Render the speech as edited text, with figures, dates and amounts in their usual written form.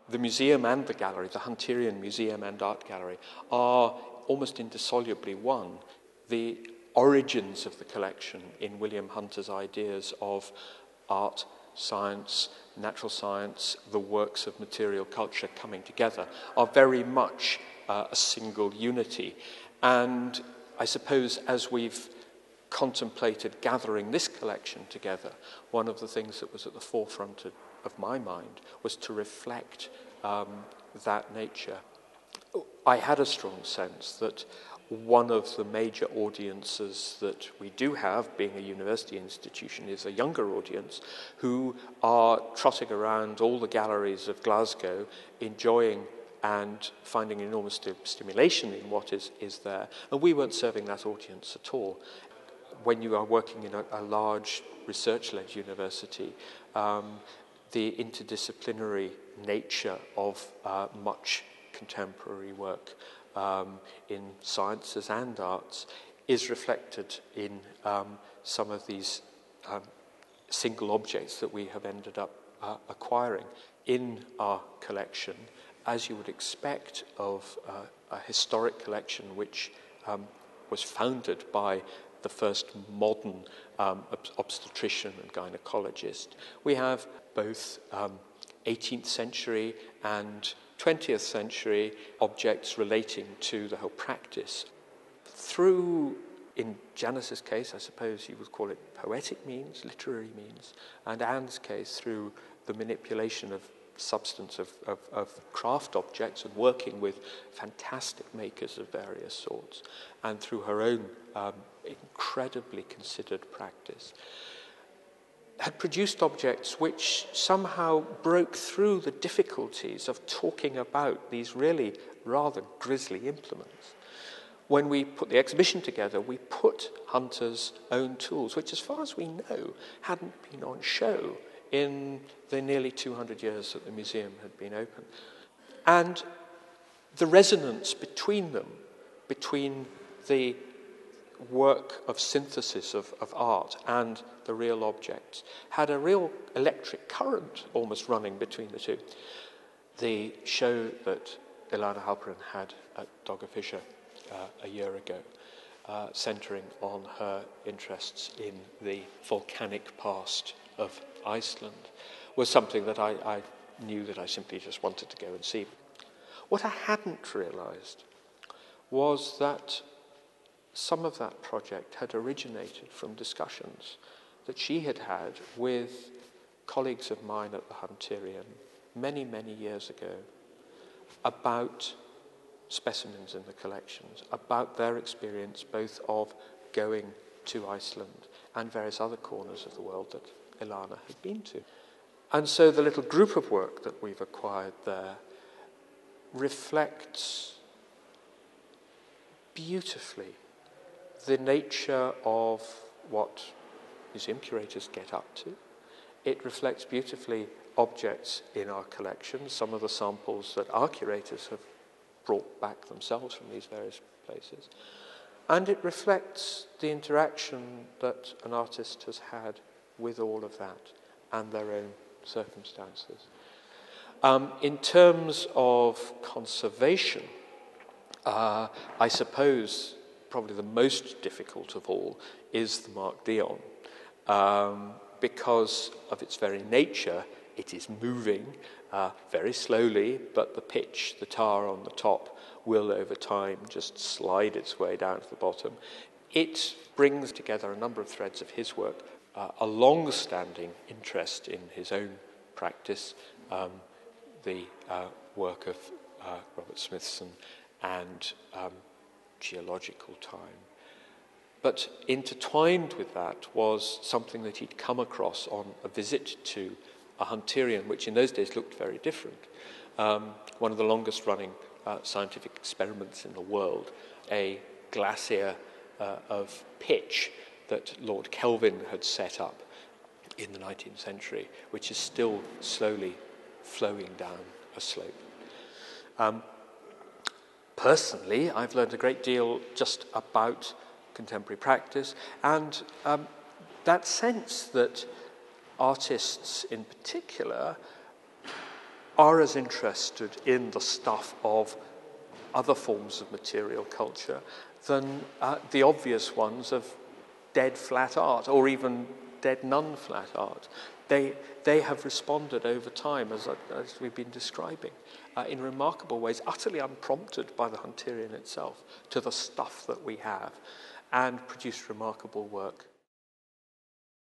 the museum and the gallery, the Hunterian Museum and Art Gallery, are almost indissolubly one. The origins of the collection in William Hunter's ideas of art, science, natural science, the works of material culture coming together are very much a single unity. And I suppose as we've contemplated gathering this collection together, one of the things that was at the forefront of my mind was to reflect that nature. I had a strong sense that one of the major audiences that we do have, being a university institution, is a younger audience who are trotting around all the galleries of Glasgow, enjoying and finding enormous stimulation in what is there. And we weren't serving that audience at all. When you are working in a large research-led university, the interdisciplinary nature of much contemporary work in sciences and arts is reflected in some of these single objects that we have ended up acquiring in our collection, as you would expect of a historic collection which was founded by the first modern obstetrician and gynecologist. We have both 18th century and 20th century objects relating to the whole practice. Through, in Janice's case, I suppose you would call it poetic means, literary means, and Anne's case, through the manipulation of substance of craft objects and working with fantastic makers of various sorts, and through her own incredibly considered practice, had produced objects which somehow broke through the difficulties of talking about these really rather grisly implements. When we put the exhibition together, we put Hunter's own tools, which as far as we know hadn't been on show in the nearly 200 years that the museum had been open. And the resonance between them, between the work of synthesis of art and the real objects, had a real electric current almost running between the two. The show that Ilana Halperin had at Dogger Fisher a year ago, centering on her interests in the volcanic past of Iceland, was something that I knew that I simply just wanted to go and see. What I hadn't realised was that some of that project had originated from discussions that she had had with colleagues of mine at the Hunterian many, many years ago about specimens in the collections, about their experience both of going to Iceland and various other corners of the world that Ilana had been to. And so the little group of work that we've acquired there reflects beautifully the nature of what museum curators get up to. It reflects beautifully objects in our collection, some of the samples that our curators have brought back themselves from these various places. And it reflects the interaction that an artist has had with all of that and their own circumstances. In terms of conservation, I suppose probably the most difficult of all is the Mark Dion. Because of its very nature, it is moving very slowly, but the pitch, the tar on the top, will over time just slide its way down to the bottom. It brings together a number of threads of his work, a long-standing interest in his own practice, the work of Robert Smithson and geological time. But intertwined with that was something that he'd come across on a visit to a Hunterian, which in those days looked very different. One of the longest-running scientific experiments in the world, a glacier of pitch that Lord Kelvin had set up in the 19th century, which is still slowly flowing down a slope. Personally, I've learned a great deal just about contemporary practice and that sense that artists in particular are as interested in the stuff of other forms of material culture than the obvious ones of dead flat art or even dead non-flat art. They have responded over time, as we've been describing, in remarkable ways, utterly unprompted by the Hunterian itself, to the stuff that we have, and produced remarkable work.